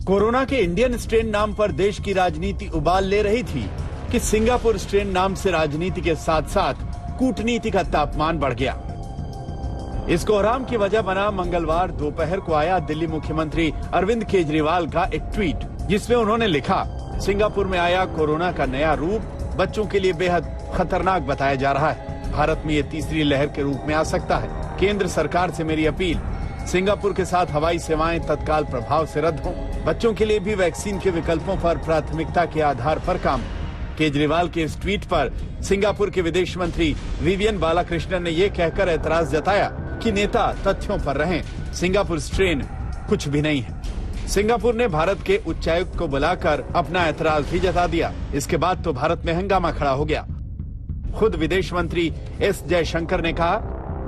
Corona के Indian strain नाम पर देश की राजनीति उबाल ले रही थी कि सिंगापुर स्ट्रेन नाम से राजनीति के साथ साथ कूटनीति का तापमान बढ़ गया। इस कोहराम की वजह बना मंगलवार दोपहर को आया दिल्ली मुख्यमंत्री अरविंद केजरीवाल का एक ट्वीट, जिसमें उन्होंने लिखा, सिंगापुर में आया कोरोना का नया रूप बच्चों के लिए बेहद खतरनाक बताया जा रहा है। भारत में ये तीसरी लहर के रूप में आ सकता है। केंद्र सरकार से मेरी अपील, सिंगापुर के साथ हवाई सेवाएं तत्काल प्रभाव से रद्द हों। बच्चों के लिए भी वैक्सीन के विकल्पों पर प्राथमिकता के आधार पर काम। केजरीवाल के इस ट्वीट पर सिंगापुर के विदेश मंत्री विवियन बालाकृष्णन ने ये कहकर ऐतराज जताया कि नेता तथ्यों पर रहें, सिंगापुर स्ट्रेन कुछ भी नहीं है। सिंगापुर ने भारत के उच्चायुक्त को बुलाकर अपना ऐतराज भी जता दिया। इसके बाद तो भारत में हंगामा खड़ा हो गया। खुद विदेश मंत्री एस जयशंकर ने कहा,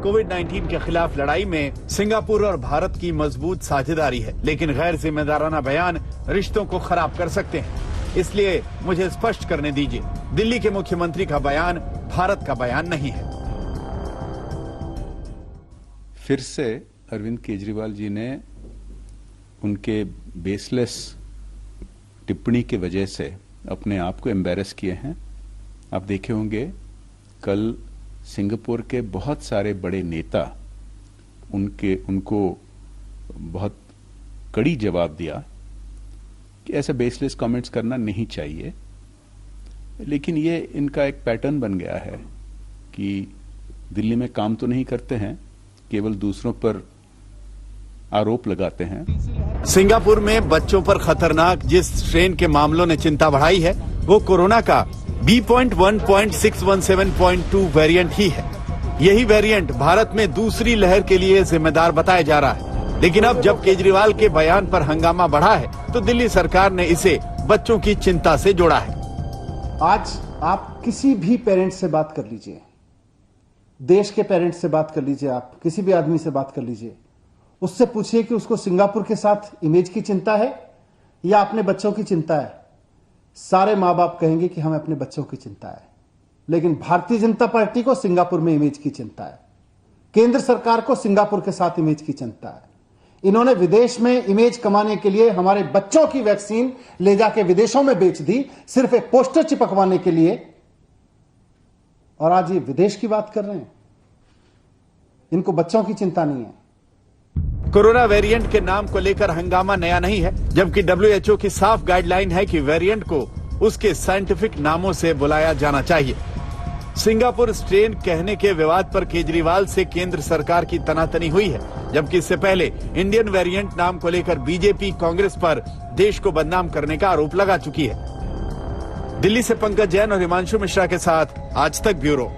कोविड-19 के खिलाफ लड़ाई में सिंगापुर और भारत की मजबूत साझेदारी है, लेकिन गैर जिम्मेदाराना बयान रिश्तों को खराब कर सकते हैं। इसलिए मुझे स्पष्ट करने दीजिए, दिल्ली के मुख्यमंत्री का बयान भारत का बयान नहीं है। फिर से अरविंद केजरीवाल जी ने उनके बेसलेस टिप्पणी की वजह से अपने आप को एम्बैरस किए हैं। आप देखे होंगे कल सिंगापुर के बहुत सारे बड़े नेता उनको बहुत कड़ी जवाब दिया कि ऐसा बेसलेस कमेंट्स करना नहीं चाहिए। लेकिन ये इनका एक पैटर्न बन गया है कि दिल्ली में काम तो नहीं करते हैं, केवल दूसरों पर आरोप लगाते हैं। सिंगापुर में बच्चों पर खतरनाक जिस स्ट्रेन के मामलों ने चिंता बढ़ाई है, वो कोरोना का B.1.6117.2 वेरिएंट ही है। यही वेरिएंट भारत में दूसरी लहर के लिए जिम्मेदार बताया जा रहा है। लेकिन अब जब केजरीवाल के बयान पर हंगामा बढ़ा है, तो दिल्ली सरकार ने इसे बच्चों की चिंता से जोड़ा है। आज आप किसी भी पेरेंट से बात कर लीजिए, देश के पेरेंट्स से बात कर लीजिए, आप किसी भी आदमी से बात कर लीजिए, उससे पूछिए कि उसको सिंगापुर के साथ इमेज की चिंता है या अपने बच्चों की चिंता है। सारे माँ बाप कहेंगे कि हमें अपने बच्चों की चिंता है। लेकिन भारतीय जनता पार्टी को सिंगापुर में इमेज की चिंता है, केंद्र सरकार को सिंगापुर के साथ इमेज की चिंता है। इन्होंने विदेश में इमेज कमाने के लिए हमारे बच्चों की वैक्सीन ले जाके विदेशों में बेच दी, सिर्फ एक पोस्टर चिपकवाने के लिए, और आज ये विदेश की बात कर रहे हैं। इनको बच्चों की चिंता नहीं है। कोरोना वेरिएंट के नाम को लेकर हंगामा नया नहीं है, जबकि WHO की साफ गाइडलाइन है कि वेरिएंट को उसके साइंटिफिक नामों से बुलाया जाना चाहिए। सिंगापुर स्ट्रेन कहने के विवाद पर केजरीवाल से केंद्र सरकार की तनातनी हुई है, जबकि इससे पहले इंडियन वेरिएंट नाम को लेकर बीजेपी कांग्रेस पर देश को बदनाम करने का आरोप लगा चुकी है। दिल्ली से पंकज जैन और हिमांशु मिश्रा के साथ आज तक ब्यूरो।